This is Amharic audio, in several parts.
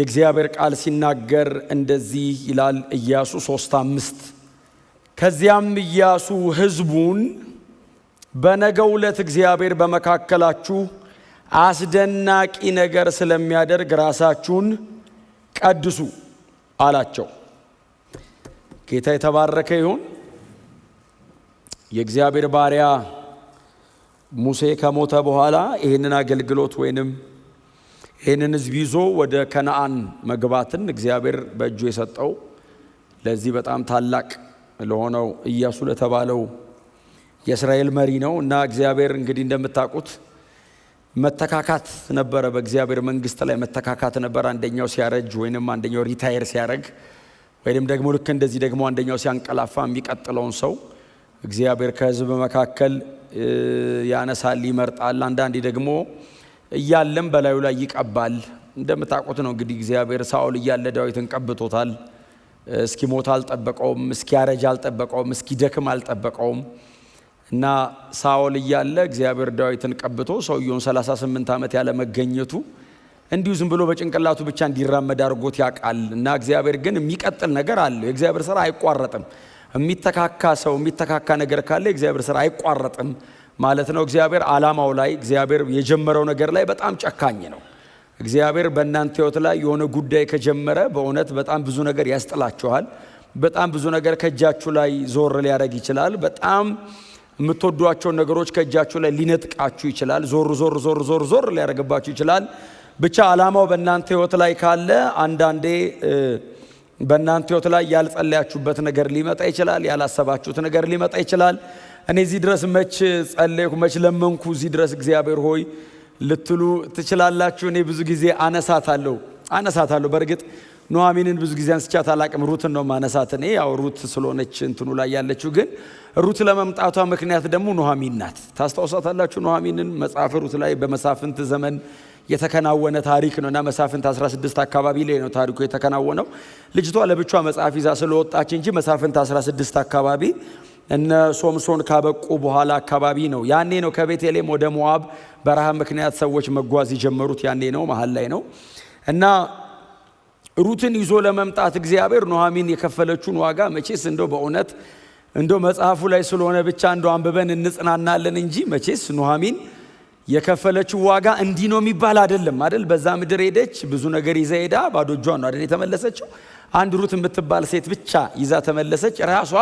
የእግዚአብሔር ቃል ሲናገር እንደዚህ ይላል። ኢያሱ 3:5 ከዚያም ኢያሱ ሕዝቡን በነገው ዕለት እግዚአብሔር በመካከላችሁ አስደናቂ ነገር ስለሚያደርግ ራሳችሁን ቀድሱ አላቸው። ጌታ የተባረከ ይሁን። የእግዚአብሔር ባሪያ ሙሴ ከሞተ በኋላ ይህንን አገልግሎት ወይንም ይህንን ሕዝብ ይዞ ወደ ከነዓን መግባትን እግዚአብሔር በእጁ የሰጠው ለዚህ በጣም ታላቅ ለሆነው ኢያሱ ለተባለው የእስራኤል መሪ ነው። እና እግዚአብሔር እንግዲህ እንደምታውቁት መተካካት ነበረ፣ በእግዚአብሔር መንግስት ላይ መተካካት ነበረ። አንደኛው ሲያረጅ ወይንም አንደኛው ሪታየር ሲያረግ ወይንም ደግሞ ልክ እንደዚህ ደግሞ አንደኛው ሲያንቀላፋ የሚቀጥለውን ሰው እግዚአብሔር ከሕዝብ መካከል ያነሳል፣ ይመርጣል። አንዳንዴ ደግሞ እያለም በላዩ ላይ ይቀባል። እንደምታውቁት ነው እንግዲህ እግዚአብሔር ሳኦል እያለ ዳዊትን ቀብቶታል። እስኪሞት አልጠበቀውም፣ እስኪያረጅ አልጠበቀውም፣ እስኪደክም አልጠበቀውም። እና ሳኦል እያለ እግዚአብሔር ዳዊትን ቀብቶ ሰውየውን 38 ዓመት ያለ መገኘቱ እንዲሁ ዝም ብሎ በጭንቅላቱ ብቻ እንዲራመድ አድርጎት ያውቃል። እና እግዚአብሔር ግን የሚቀጥል ነገር አለው። የእግዚአብሔር ሥራ አይቋረጥም። የሚተካካ ሰው የሚተካካ ነገር ካለ የእግዚአብሔር ሥራ አይቋረጥም ማለት ነው። እግዚአብሔር ዓላማው ላይ እግዚአብሔር የጀመረው ነገር ላይ በጣም ጨካኝ ነው። እግዚአብሔር በእናንተ ሕይወት ላይ የሆነ ጉዳይ ከጀመረ በእውነት በጣም ብዙ ነገር ያስጥላችኋል። በጣም ብዙ ነገር ከእጃችሁ ላይ ዞር ሊያደርግ ይችላል። በጣም የምትወዷቸውን ነገሮች ከእጃችሁ ላይ ሊነጥቃችሁ ይችላል። ዞር ሊያደርግባችሁ ይችላል። ብቻ ዓላማው በእናንተ ሕይወት ላይ ካለ አንዳንዴ በእናንተ ሕይወት ላይ ያልጸለያችሁበት ነገር ሊመጣ ይችላል። ያላሰባችሁት ነገር ሊመጣ ይችላል። እኔ እዚህ ድረስ መች ጸለይኩ መች ለመንኩ እዚህ ድረስ እግዚአብሔር ሆይ ልትሉ ትችላላችሁ። እኔ ብዙ ጊዜ አነሳታለሁ። በእርግጥ ኑኃሚንን ብዙ ጊዜ አንስቻት አላቅም። ሩትን ነው ማነሳት። እኔ ያው ሩት ስለሆነች እንትኑ ላይ ያለችው፣ ግን ሩት ለመምጣቷ ምክንያት ደግሞ ኑኃሚን ናት። ታስታውሳታላችሁ ኑኃሚንን መጽሐፍ ሩት ላይ በመሳፍንት ዘመን የተከናወነ ታሪክ ነው። እና መሳፍንት 16 አካባቢ ላይ ነው ታሪኩ የተከናወነው። ልጅቷ ለብቻ መጽሐፍ ይዛ ስለወጣች እንጂ መሳፍንት 16 አካባቢ እነ ሶምሶን ካበቁ በኋላ አካባቢ ነው። ያኔ ነው ከቤተልሔም ወደ ሞዓብ በረሃብ ምክንያት ሰዎች መጓዝ የጀመሩት። ያኔ ነው፣ መሀል ላይ ነው። እና ሩትን ይዞ ለመምጣት እግዚአብሔር ኑኃሚን የከፈለችውን ዋጋ መቼስ እንደው በእውነት እንደው መጽሐፉ ላይ ስለሆነ ብቻ እንደው አንብበን እንጽናናለን እንጂ መቼስ ኑኃሚን የከፈለችው ዋጋ እንዲህ ነው የሚባል አይደለም አይደል? በዛ ምድር ሄደች፣ ብዙ ነገር ይዛ ሄዳ ባዶ እጇን ነው አይደል የተመለሰችው። አንድ ሩት የምትባል ሴት ብቻ ይዛ ተመለሰች። ራሷ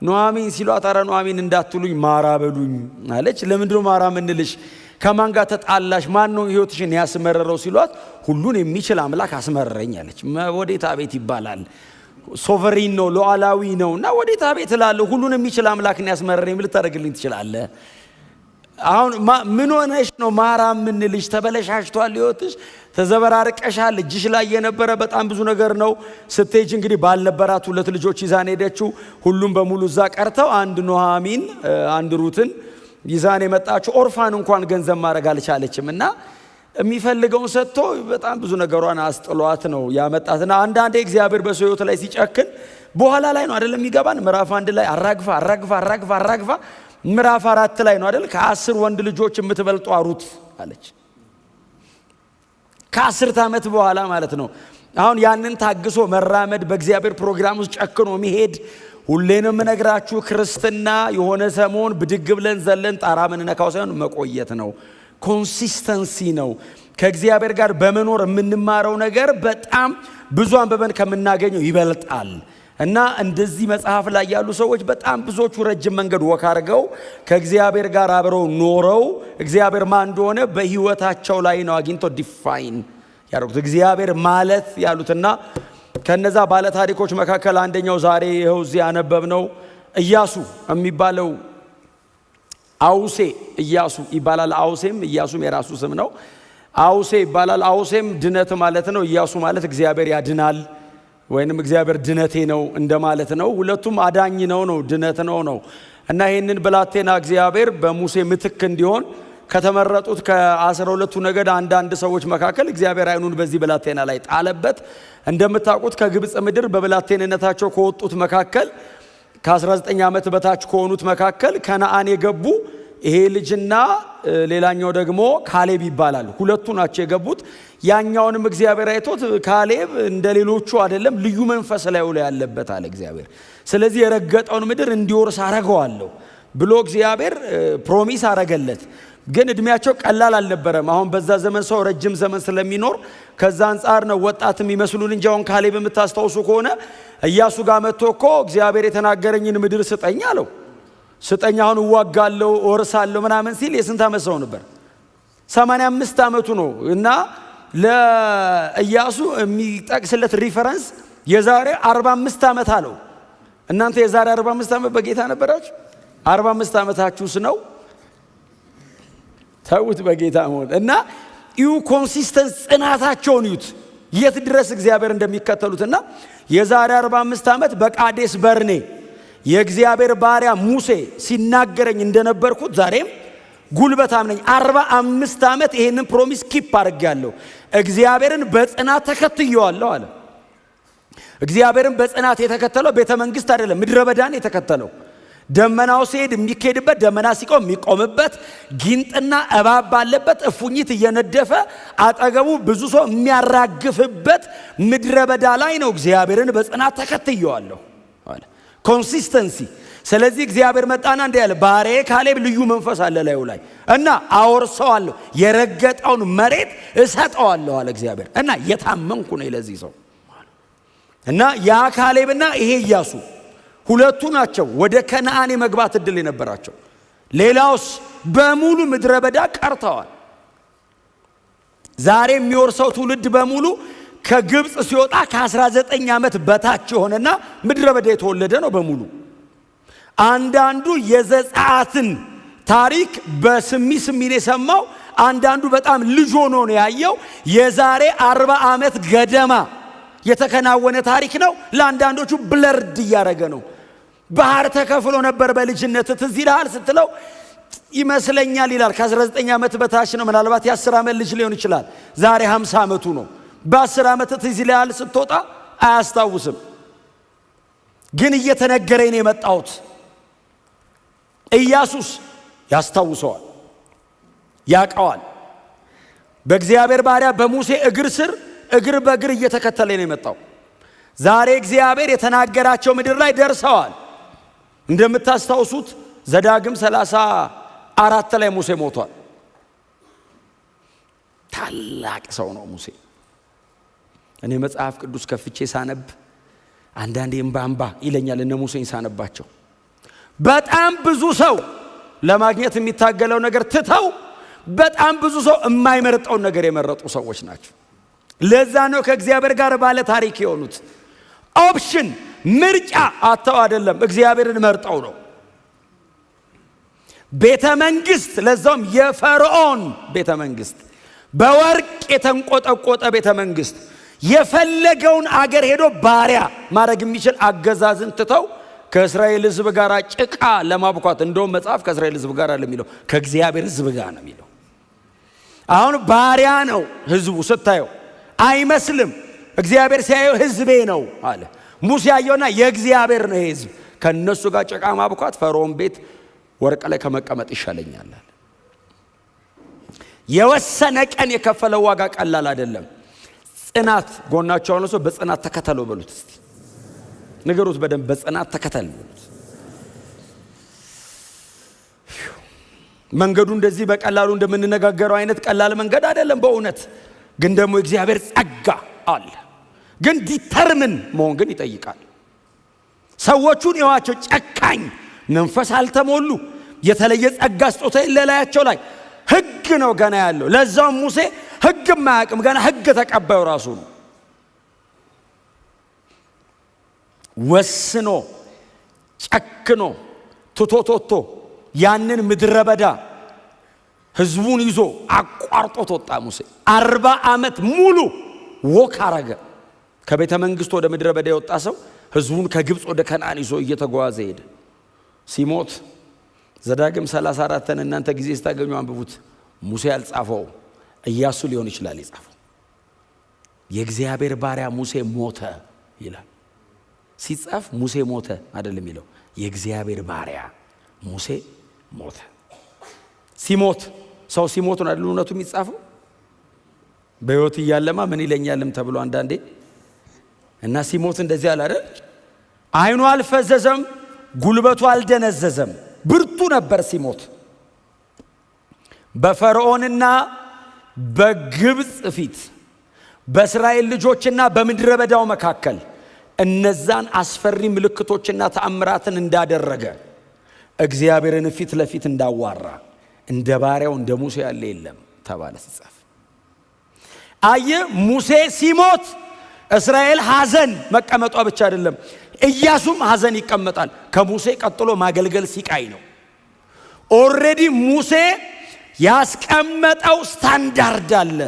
ኑኃሚን ሲሏት ኧረ ኑኃሚን እንዳትሉኝ ማራ በሉኝ አለች። ለምንድነው ማራ ምንልሽ? ከማን ጋር ተጣላሽ? ማን ነው ሕይወትሽን ያስመረረው ሲሏት ሁሉን የሚችል አምላክ አስመረረኝ አለች። ወዴት አቤት ይባላል። ሶቨሪን ነው፣ ሉዓላዊ ነው። እና ወዴት አቤት እላለሁ? ሁሉን የሚችል አምላክን ያስመረረኝ ምን ልታደርግልኝ ትችላለህ? አሁን ምን ሆነሽ ነው ማራ ምንልሽ? ተበለሻሽቷል፣ ሕይወትሽ ተዘበራርቀሻል። እጅሽ ላይ የነበረ በጣም ብዙ ነገር ነው። ስትሄጂ እንግዲህ ባልነበራት 2 ልጆች ይዛን ሄደችው። ሁሉም በሙሉ እዛ ቀርተው አንድ ኑኃሚን አንድ ሩትን ይዛን የመጣችው። ኦርፋን እንኳን ገንዘብ ማድረግ አልቻለችም። እና የሚፈልገውን ሰጥቶ በጣም ብዙ ነገሯን አስጥሏት ነው ያመጣትና አንዳንዴ እግዚአብሔር በሰው ሕይወት ላይ ሲጨክን በኋላ ላይ ነው አይደለም የሚገባን። ምዕራፍ 1 ላይ አራግፋ ምዕራፍ 4 ላይ ነው አይደል? ከ10 ወንድ ልጆች የምትበልጧ ሩት አለች። ከ10 ዓመት በኋላ ማለት ነው። አሁን ያንን ታግሶ መራመድ፣ በእግዚአብሔር ፕሮግራም ውስጥ ጨክኖ መሄድ። ሁሌ ነው የምነግራችሁ፣ ክርስትና የሆነ ሰሞን ብድግ ብለን ዘለን ጣራ ምንነካው ሳይሆን መቆየት ነው። ኮንሲስተንሲ ነው። ከእግዚአብሔር ጋር በመኖር የምንማረው ነገር በጣም ብዙ አንብበን ከምናገኘው ይበልጣል። እና እንደዚህ መጽሐፍ ላይ ያሉ ሰዎች በጣም ብዙዎቹ ረጅም መንገድ ወክ አድርገው ከእግዚአብሔር ጋር አብረው ኖረው እግዚአብሔር ማን እንደሆነ በሕይወታቸው ላይ ነው አግኝተው ዲፋይን ያደረጉት። እግዚአብሔር ማለት ያሉትና ከነዛ ባለ ታሪኮች መካከል አንደኛው ዛሬ ይኸው እዚህ ያነበብነው ኢያሱ የሚባለው አውሴ ኢያሱ ይባላል። አውሴም ኢያሱም የራሱ ስም ነው። አውሴ ይባላል። አውሴም ድነት ማለት ነው። ኢያሱ ማለት እግዚአብሔር ያድናል ወይንም እግዚአብሔር ድነቴ ነው እንደማለት ነው። ሁለቱም አዳኝ ነው ድነት ነው። እና ይህንን ብላቴና እግዚአብሔር በሙሴ ምትክ እንዲሆን ከተመረጡት ከ12ቱ ነገድ አንዳንድ ሰዎች መካከል እግዚአብሔር አይኑን በዚህ ብላቴና ላይ ጣለበት። እንደምታውቁት ከግብፅ ምድር በብላቴንነታቸው ከወጡት መካከል ከ19 ዓመት በታች ከሆኑት መካከል ከነዓን የገቡ ይሄ ልጅና ሌላኛው ደግሞ ካሌብ ይባላሉ። ሁለቱ ናቸው የገቡት። ያኛውንም እግዚአብሔር አይቶት ካሌብ እንደሌሎቹ አይደለም፣ ልዩ መንፈስ ላይ ያለበት አለ እግዚአብሔር። ስለዚህ የረገጠውን ምድር እንዲወርስ አረገዋለሁ ብሎ እግዚአብሔር ፕሮሚስ አረገለት። ግን እድሜያቸው ቀላል አልነበረም። አሁን በዛ ዘመን ሰው ረጅም ዘመን ስለሚኖር ከዛ አንጻር ነው ወጣት የሚመስሉን እንጂ አሁን ካሌብ የምታስታውሱ ከሆነ ኢያሱ ጋር መጥቶ እኮ እግዚአብሔር የተናገረኝን ምድር ስጠኝ አለው። ስጠኝ አሁን እዋጋለሁ እወርሳለሁ ምናምን ሲል የስንት ዓመት ሰው ነበር? 85 ዓመቱ ነው። እና ለኢያሱ የሚጠቅስለት ሪፈረንስ የዛሬ 45 ዓመት አለው። እናንተ የዛሬ 45 ዓመት በጌታ ነበራችሁ? 45 ዓመታችሁስ ነው? ተውት በጌታ መሆን እና ይሁ ኮንሲስተንስ ጽናታቸውን ይዩት፣ የት ድረስ እግዚአብሔር እንደሚከተሉትና የዛሬ 45 ዓመት በቃዴስ በርኔ የእግዚአብሔር ባሪያ ሙሴ ሲናገረኝ እንደነበርኩት ዛሬም ጉልበታም ነኝ። 45 ዓመት ይሄንን ፕሮሚስ ኪፕ አድርጌያለሁ። እግዚአብሔርን በጽናት ተከትየዋለሁ አለ። እግዚአብሔርን በጽናት የተከተለው ቤተ መንግስት አይደለም፣ ምድረ በዳን የተከተለው። ደመናው ሲሄድ የሚኬድበት፣ ደመና ሲቆም የሚቆምበት፣ ጊንጥና እባብ ባለበት እፉኝት እየነደፈ አጠገቡ ብዙ ሰው የሚያራግፍበት ምድረ በዳ ላይ ነው እግዚአብሔርን በጽናት ተከትየዋለሁ አለ። ኮንሲስተንሲ። ስለዚህ እግዚአብሔር መጣና እንዲህ ያለ ባሪያዬ ካሌብ ልዩ መንፈስ አለ ላዩ ላይ እና አወርሰዋለሁ፣ የረገጠውን መሬት እሰጠዋለሁ አለ እግዚአብሔር። እና የታመንኩ ነኝ ለዚህ ሰው እና ያ ካሌብና ይሄ ኢያሱ ሁለቱ ናቸው ወደ ከነዓን የመግባት እድል የነበራቸው። ሌላውስ በሙሉ ምድረ በዳ ቀርተዋል። ዛሬ የሚወርሰው ትውልድ በሙሉ ከግብፅ ሲወጣ ከ19 ዓመት በታች የሆነና ምድረ በዳ የተወለደ ነው በሙሉ። አንዳንዱ የዘጸአትን ታሪክ በስሚ የሰማው፣ አንዳንዱ በጣም ልጅ ሆኖ ነው ያየው። የዛሬ 40 ዓመት ገደማ የተከናወነ ታሪክ ነው። ለአንዳንዶቹ ብለርድ እያደረገ ነው። ባህር ተከፍሎ ነበር በልጅነት ትዝ ይልሃል ስትለው ይመስለኛል ይላል። ከ19 ዓመት በታች ነው። ምናልባት የ10 ዓመት ልጅ ሊሆን ይችላል። ዛሬ 50 ዓመቱ ነው። በ10 ዓመት ትዝ ይልሃል ስትወጣ አያስታውስም። ግን እየተነገረኝ ነው የመጣሁት። ኢያሱስ ያስታውሰዋል፣ ያውቀዋል። በእግዚአብሔር ባሪያ በሙሴ እግር ስር እግር በእግር እየተከተለ ነው የመጣው። ዛሬ እግዚአብሔር የተናገራቸው ምድር ላይ ደርሰዋል። እንደምታስታውሱት ዘዳግም 34 ላይ ሙሴ ሞቷል። ታላቅ ሰው ነው ሙሴ። እኔ መጽሐፍ ቅዱስ ከፍቼ ሳነብ አንዳንዴ እምባ ይለኛል እነ ሙሴን ሳነባቸው። በጣም ብዙ ሰው ለማግኘት የሚታገለው ነገር ትተው በጣም ብዙ ሰው የማይመርጠውን ነገር የመረጡ ሰዎች ናቸው። ለዛ ነው ከእግዚአብሔር ጋር ባለ ታሪክ የሆኑት። ኦፕሽን ምርጫ አተው አይደለም፣ እግዚአብሔርን መርጠው ነው። ቤተ መንግስት፣ ለዛውም የፈርዖን ቤተ መንግስት፣ በወርቅ የተንቆጠቆጠ ቤተ መንግስት፣ የፈለገውን አገር ሄዶ ባሪያ ማድረግ የሚችል አገዛዝን ትተው ከእስራኤል ሕዝብ ጋር ጭቃ ለማብኳት፣ እንደውም መጽሐፍ ከእስራኤል ሕዝብ ጋር አለ የሚለው ከእግዚአብሔር ሕዝብ ጋር ነው የሚለው። አሁን ባሪያ ነው ሕዝቡ ስታየው አይመስልም። እግዚአብሔር ሲያየው ሕዝቤ ነው አለ። ሙሴ ያየውና የእግዚአብሔር ነው ሕዝብ፣ ከነሱ ጋር ጭቃ ማብኳት ፈርዖን ቤት ወርቅ ላይ ከመቀመጥ ይሻለኛል። የወሰነ ቀን የከፈለው ዋጋ ቀላል አይደለም። ጽናት ጎናቸው ሆኖ ሰው በጽናት ተከተለው በሉት እስቲ ንገሩት፣ በደንብ በጽናት ተከተል በሉት። መንገዱ እንደዚህ በቀላሉ እንደምንነጋገረው አይነት ቀላል መንገድ አይደለም በእውነት ግን ደግሞ እግዚአብሔር ጸጋ አለ። ግን ዲተርምን መሆን ግን ይጠይቃል። ሰዎቹን የዋቸው ጨካኝ መንፈስ አልተሞሉ፣ የተለየ ጸጋ ስጦታ የሌላቸው ላይ ሕግ ነው ገና ያለው። ለዛውም ሙሴ ሕግ ማያውቅም፣ ገና ሕግ ተቀባዩ ራሱ ነው። ወስኖ ጨክኖ ትቶቶቶ ያንን ምድረ በዳ ህዝቡን ይዞ አቋርጦት ወጣ። ሙሴ 40 ዓመት ሙሉ ወክ አረገ። ከቤተ መንግስት ወደ ምድረ በዳ የወጣ ሰው ህዝቡን ከግብፅ ወደ ከነዓን ይዞ እየተጓዘ ሄደ። ሲሞት ዘዳግም 34ን እናንተ ጊዜ ስታገኙ አንብቡት። ሙሴ ያልጻፈው ኢያሱ ሊሆን ይችላል የጻፈው። የእግዚአብሔር ባሪያ ሙሴ ሞተ ይላል። ሲጻፍ ሙሴ ሞተ አይደለም የሚለው፣ የእግዚአብሔር ባሪያ ሙሴ ሞተ። ሲሞት ሰው ሲሞት ነው አይደል እውነቱ የሚጻፈው። በሕይወት እያለማ ምን ይለኛልም ተብሎ አንዳንዴ እና ሲሞት እንደዚህ አለ አይደል? አይኑ አልፈዘዘም፣ ጉልበቱ አልደነዘዘም፣ ብርቱ ነበር ሲሞት። በፈርዖንና በግብፅ ፊት በእስራኤል ልጆችና በምድረ በዳው መካከል እነዛን አስፈሪ ምልክቶችና ተአምራትን እንዳደረገ እግዚአብሔርን ፊት ለፊት እንዳዋራ እንደ ባሪያው እንደ ሙሴ ያለ የለም ተባለ ሲጻፍ። አየ ሙሴ ሲሞት እስራኤል ሐዘን መቀመጧ ብቻ አይደለም፣ ኢያሱም ሐዘን ይቀመጣል። ከሙሴ ቀጥሎ ማገልገል ሲቃይ ነው። ኦልሬዲ ሙሴ ያስቀመጠው ስታንዳርድ አለ።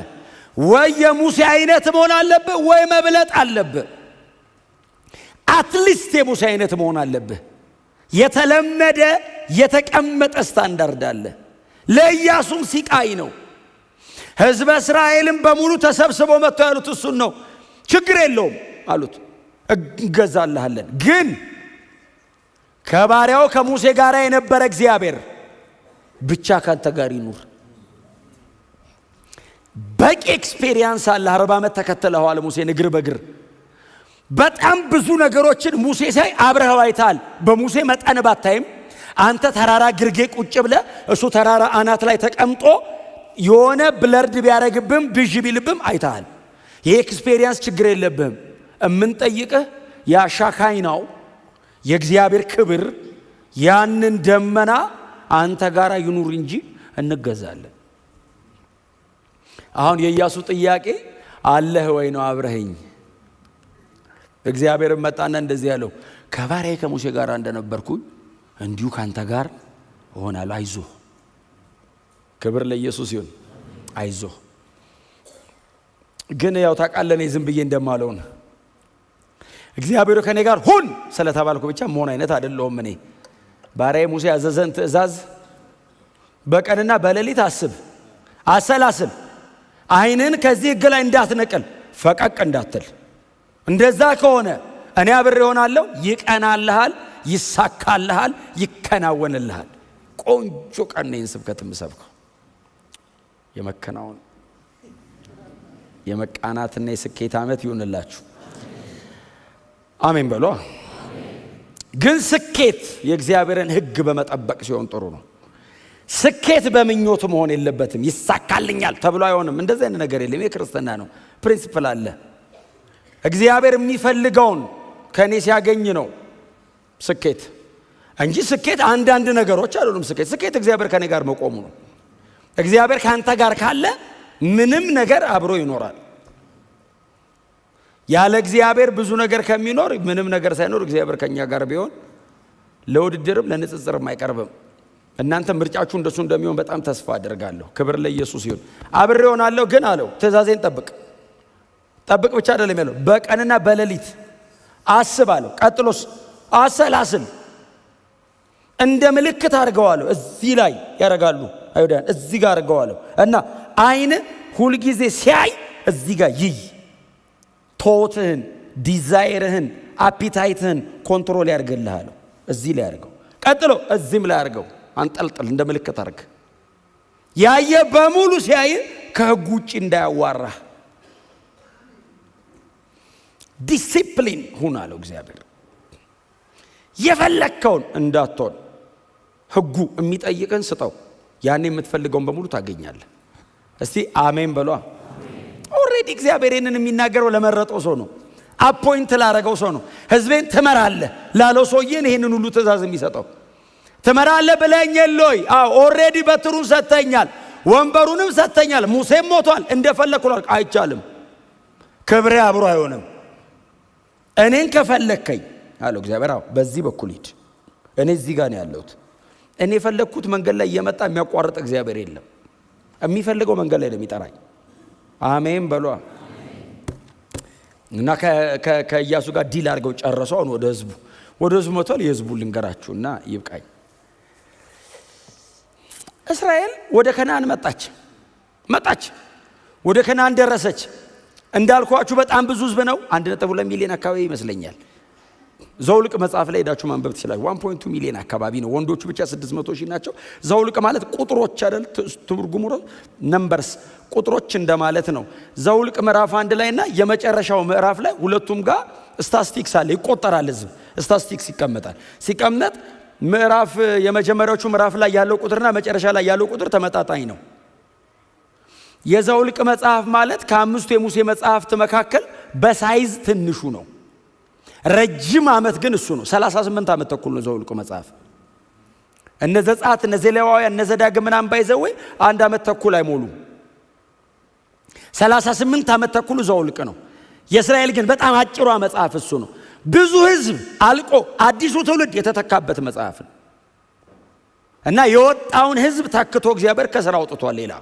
ወይ የሙሴ አይነት መሆን አለብህ ወይ መብለጥ አለብህ። አትሊስት የሙሴ አይነት መሆን አለብህ። የተለመደ የተቀመጠ ስታንዳርድ አለ። ለኢያሱም ሲቃይ ነው። ሕዝበ እስራኤልም በሙሉ ተሰብስበው መጥተው ያሉት እሱን ነው። ችግር የለውም አሉት፣ እንገዛልሃለን። ግን ከባሪያው ከሙሴ ጋር የነበረ እግዚአብሔር ብቻ ካንተ ጋር ይኑር። በቂ ኤክስፔሪየንስ አለ። 40 ዓመት ተከተለዋል ሙሴን እግር በእግር። በጣም ብዙ ነገሮችን ሙሴ ሳይ አብረኸው አይተሃል። በሙሴ መጠን ባታይም አንተ ተራራ ግርጌ ቁጭ ብለ እሱ ተራራ አናት ላይ ተቀምጦ የሆነ ብለርድ ቢያረግብም ብዥ ቢልብም አይተሃል። ይሄ ኤክስፔሪየንስ ችግር የለብህም። እምንጠይቅህ ያሻካይናው የእግዚአብሔር ክብር ያንን ደመና አንተ ጋር ይኑር እንጂ እንገዛለን። አሁን የኢያሱ ጥያቄ አለህ ወይ ነው? አብረኸኝ እግዚአብሔር መጣና እንደዚህ ያለው ከባሪያዬ ከሙሴ ጋር እንደነበርኩኝ እንዲሁ ካንተ ጋር እሆናለሁ። አይዞህ። ክብር ለኢየሱስ ይሁን። አይዞህ። ግን ያው ታውቃለህ እኔ ዝም ብዬ እንደማለው ነው። እግዚአብሔር ከኔ ጋር ሁን ስለተባልኩ ብቻ መሆን አይነት አይደለሁም። እኔ ባሪያዬ ሙሴ ያዘዘን ትእዛዝ በቀንና በሌሊት አስብ፣ አሰላስል፣ አይንን ከዚህ ሕግ ላይ እንዳትነቅል፣ ፈቀቅ እንዳትል። እንደዛ ከሆነ እኔ አብሬ እሆናለሁ። ይቀናልሃል፣ ይሳካልሃል፣ ይከናወንልሃል። ቆንጆ ቀን ነው ስብከት የምሰብከው። የመከናወን የመቃናትና የስኬት ዓመት ይሁንላችሁ። አሜን በሉ። ግን ስኬት የእግዚአብሔርን ሕግ በመጠበቅ ሲሆን ጥሩ ነው። ስኬት በምኞት መሆን የለበትም። ይሳካልኛል ተብሎ አይሆንም። እንደዚህ አይነት ነገር የለም። የክርስትና ነው ፕሪንሲፕል አለ። እግዚአብሔር የሚፈልገውን ከኔ ሲያገኝ ነው ስኬት እንጂ ስኬት አንዳንድ ነገሮች አይደሉም። ስኬት እግዚአብሔር ከኔ ጋር መቆሙ ነው። እግዚአብሔር ካንተ ጋር ካለ ምንም ነገር አብሮ ይኖራል። ያለ እግዚአብሔር ብዙ ነገር ከሚኖር ምንም ነገር ሳይኖር እግዚአብሔር ከኛ ጋር ቢሆን ለውድድርም ለንጽጽርም አይቀርብም። እናንተ ምርጫችሁ እንደሱ እንደሚሆን በጣም ተስፋ አደርጋለሁ። ክብር ለኢየሱስ ይሁን። አብሬ እሆናለሁ ግን አለው ትእዛዜን ጠብቅ። ጠብቅ ብቻ አይደለም ያለው በቀንና በሌሊት አስብ አለው። ቀጥሎስ አሰላስል፣ እንደ ምልክት አድርገዋለሁ። እዚህ ላይ ያደርጋሉ አይሁዳን፣ እዚህ ጋር አድርገዋለሁ እና አይን ሁልጊዜ ሲያይ እዚህ ጋር ይይ። ቶትህን፣ ዲዛይርህን፣ አፒታይትህን ኮንትሮል ያደርግልሃል። እዚህ ላይ አድርገው። ቀጥሎ እዚህም ላይ አድርገው። አንጠልጥል፣ እንደ ምልክት አድርግ። ያየ በሙሉ ሲያይ ከሕግ ውጭ እንዳያዋራህ ዲሲፕሊን ሁን አለው እግዚአብሔር። የፈለከውን እንዳትሆን ሕጉ የሚጠይቅን ስጠው። ያኔ የምትፈልገውን በሙሉ ታገኛለህ። እስቲ አሜን በሏ። ኦልሬዲ እግዚአብሔር ይህንን የሚናገረው ለመረጠው ሰው ነው። አፖይንት ላረገው ሰው ነው። ሕዝቤን ትመራለህ ላለው ሰውዬን ይህንን ሁሉ ትእዛዝ የሚሰጠው። ትመራለህ ብለኝ የለይ? አዎ ኦልሬዲ በትሩን ሰጥተኛል፣ ወንበሩንም ሰጥተኛል። ሙሴም ሞቷል። እንደፈለኩ አይቻልም። ክብሬ አብሮ አይሆንም። እኔን ከፈለከኝ አለው እግዚአብሔር፣ አዎ በዚህ በኩል ሂድ። እኔ እዚህ ጋር ነው ያለሁት። እኔ የፈለግኩት መንገድ ላይ እየመጣ የሚያቋርጥ እግዚአብሔር የለም። የሚፈልገው መንገድ ላይ ነው የሚጠራኝ። አሜን በሏ። እና ከኢያሱ ጋር ዲል አድርገው ጨረሰው። አሁን ወደ ህዝቡ መጥቷል። የህዝቡ ልንገራችሁና ይብቃኝ። እስራኤል ወደ ከነዓን መጣች፣ ወደ ከነዓን ደረሰች። እንዳልኳችሁ በጣም ብዙ ህዝብ ነው። 1.2 ሚሊዮን አካባቢ ይመስለኛል። ዘውልቅ መጽሐፍ ላይ ሄዳችሁ ማንበብ ትችላላችሁ። 1.2 ሚሊዮን አካባቢ ነው። ወንዶቹ ብቻ 600,000 ናቸው። ዘውልቅ ማለት ቁጥሮች አይደል? ትርጉሙ ነምበርስ ቁጥሮች እንደማለት ነው። ዘውልቅ ምዕራፍ 1 ላይና የመጨረሻው ምዕራፍ ላይ ሁለቱም ጋር ስታቲስቲክስ አለ፣ ይቆጠራል። ህዝብ ስታቲስቲክስ ይቀመጣል። ሲቀመጥ ምዕራፍ የመጀመሪያዎቹ ምዕራፍ ላይ ያለው ቁጥርና መጨረሻ ላይ ያለው ቁጥር ተመጣጣኝ ነው። የዘውልቅ መጽሐፍ ማለት ከአምስቱ የሙሴ መጽሐፍት መካከል በሳይዝ ትንሹ ነው። ረጅም ዓመት ግን እሱ ነው። 38 ዓመት ተኩል ነው ዘውልቅ መጽሐፍ። እነ ዘጸአት እነ ዘሌዋውያን እነ ዘዳግም ምናምን ባይዘው 1 ዓመት ተኩል አይሞሉም። 38 ዓመት ተኩል ዘውልቅ ነው። የእስራኤል ግን በጣም አጭሯ መጽሐፍ እሱ ነው። ብዙ ህዝብ አልቆ አዲሱ ትውልድ የተተካበት መጽሐፍ ነው እና የወጣውን ህዝብ ታክቶ እግዚአብሔር ከሥራ አውጥቷል። ሌላ